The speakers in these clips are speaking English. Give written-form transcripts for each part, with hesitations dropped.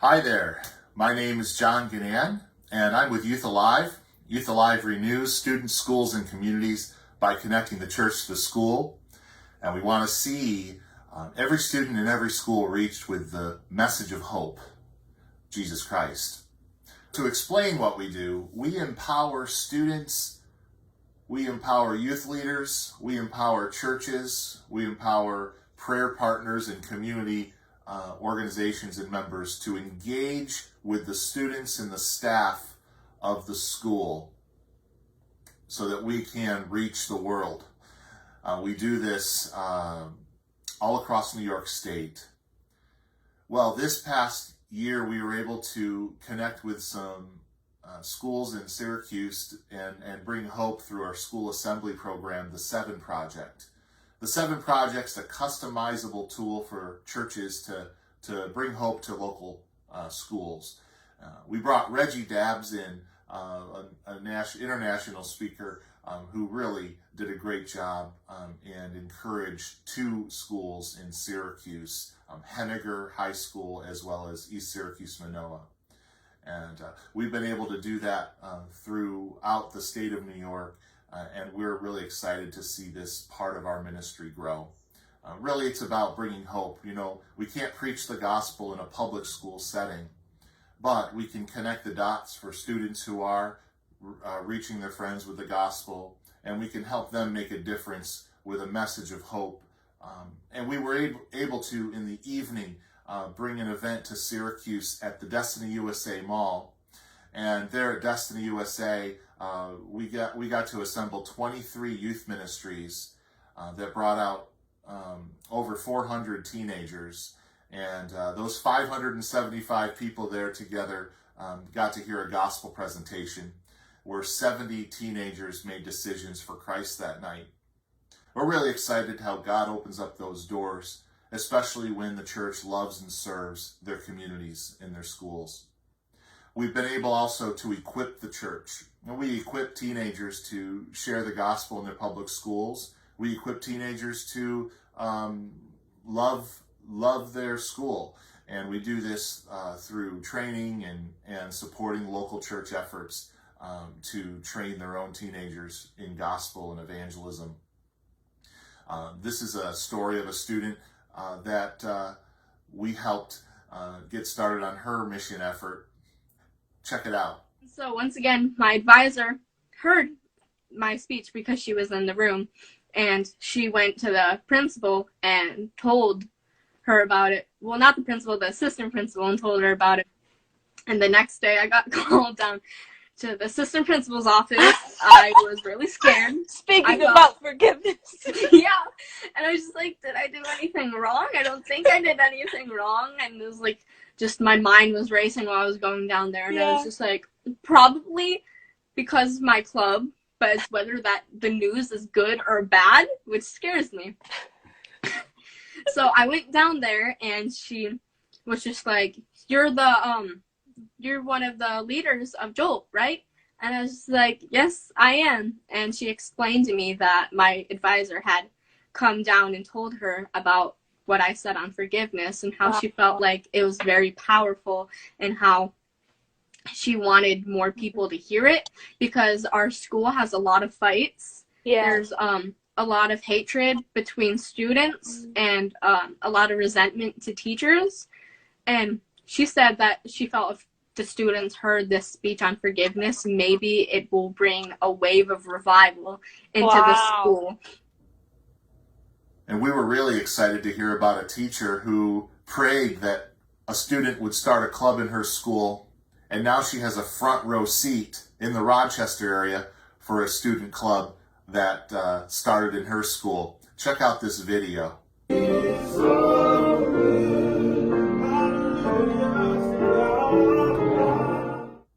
Hi there, my name is John Ginnan, and I'm with Youth Alive. Youth Alive renews students, schools, and communities by connecting the church to the school. And we want to see every student in every school reached with the message of hope, Jesus Christ. To explain what we do, we empower students, we empower youth leaders, we empower churches, we empower prayer partners and community organizations and members to engage with the students and the staff of the school so that we can reach the world. We do this all across New York State. Well, this past year we were able to connect with some schools in Syracuse and bring hope through our school assembly program, the 7 Project. The 7 Project's a customizable tool for churches to bring hope to local schools. We brought Reggie Dabbs in, an international speaker who really did a great job and encouraged 2 schools in Syracuse, Henniger High School as well as East Syracuse Manoa. And we've been able to do that throughout the state of New York, and we're really excited to see this part of our ministry grow. Really, it's about bringing hope. You know, we can't preach the gospel in a public school setting, but we can connect the dots for students who are reaching their friends with the gospel, and we can help them make a difference with a message of hope. And we were able to, in the evening, bring an event to Syracuse at the Destiny USA Mall. And there at Destiny USA, we got to assemble 23 youth ministries that brought out over 400 teenagers. And those 575 people there together got to hear a gospel presentation where 70 teenagers made decisions for Christ that night. We're really excited how God opens up those doors, especially when the church loves and serves their communities and their schools. We've been able also to equip the church. We equip teenagers to share the gospel in their public schools. We equip teenagers to love their school. And we do this through training and supporting local church efforts to train their own teenagers in gospel and evangelism. This is a story of a student that we helped get started on her mission effort. Check it out. So once again, my advisor heard my speech because she was in the room, and she went to the principal and told her about it. Well, not the principal, the assistant principal, and told her about it. And the next day I got called down to the assistant principal's office. I was really scared. Speaking about forgiveness. Yeah. And I was just like, did I do anything wrong? I don't think I did anything wrong. And it was like, just my mind was racing while I was going down there. And I was just like, probably because of my club, but it's whether that the news is good or bad, which scares me. So I went down there and she was just like, you're one of the leaders of Jolt, right? And I was like, yes, I am. And she explained to me that my advisor had come down and told her about what I said on forgiveness and how she felt like it was very powerful and how she wanted more people to hear it because our school has a lot of fights. Yeah. There's a lot of hatred between students and a lot of resentment to teachers. And she said that she felt if the students heard this speech on forgiveness, maybe it will bring a wave of revival into the school. And we were really excited to hear about a teacher who prayed that a student would start a club in her school, and now she has a front row seat in the Rochester area for a student club that started in her school. Check out this video.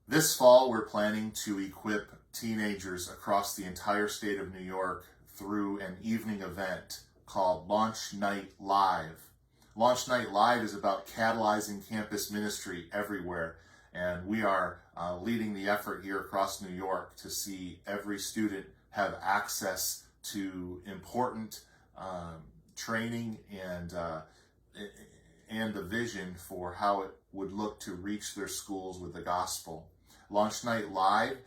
This fall, we're planning to equip teenagers across the entire state of New York through an evening event called Launch Night Live. Launch Night Live is about catalyzing campus ministry everywhere, and we are leading the effort here across New York to see every student have access to important training and the vision for how it would look to reach their schools with the gospel. Launch Night Live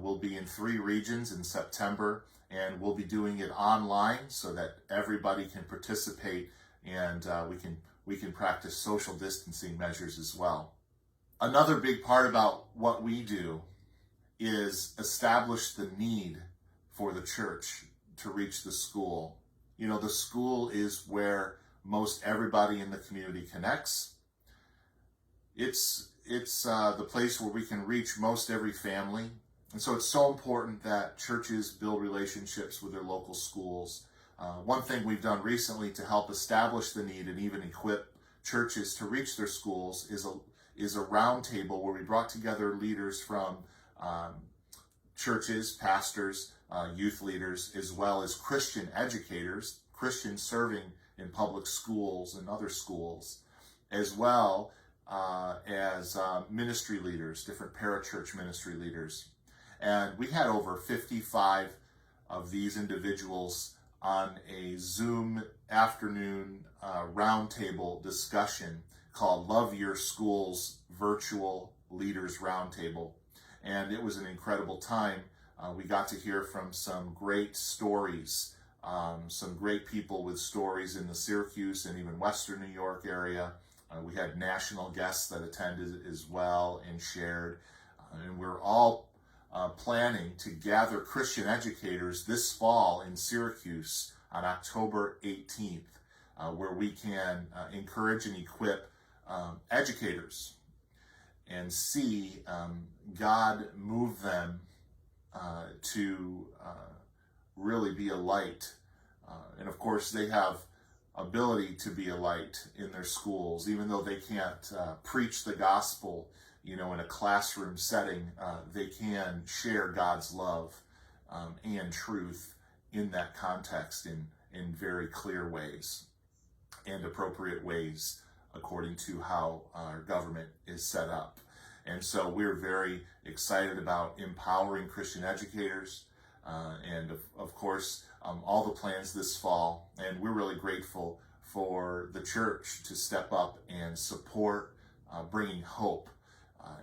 will be in 3 regions in September, and we'll be doing it online so that everybody can participate, and we can practice social distancing measures as well. Another big part about what we do is establish the need for the church to reach the school. You know, the school is where most everybody in the community connects. It's the place where we can reach most every family. And so it's so important that churches build relationships with their local schools. One thing we've done recently to help establish the need and even equip churches to reach their schools is a roundtable where we brought together leaders from churches, pastors, youth leaders, as well as Christian educators, Christians serving in public schools and other schools, as well as ministry leaders, different parachurch ministry leaders. And we had over 55 of these individuals on a Zoom afternoon roundtable discussion called Love Your Schools Virtual Leaders Roundtable. And it was an incredible time. We got to hear from some great stories, some great people with stories in the Syracuse and even Western New York area. We had national guests that attended as well and shared. And we're all planning to gather Christian educators this fall in Syracuse on October 18th, where we can encourage and equip educators and see God move them to really be a light. And of course, they have ability to be a light in their schools, even though they can't preach the gospel, you know, in a classroom setting. They can share God's love and truth in that context in very clear ways and appropriate ways according to how our government is set up. And so we're very excited about empowering Christian educators and of course all the plans this fall. And we're really grateful for the church to step up and support bringing hope.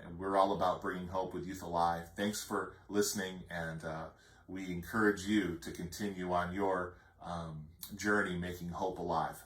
And we're all about bringing hope with Youth Alive. Thanks for listening, and we encourage you to continue on your journey making hope alive.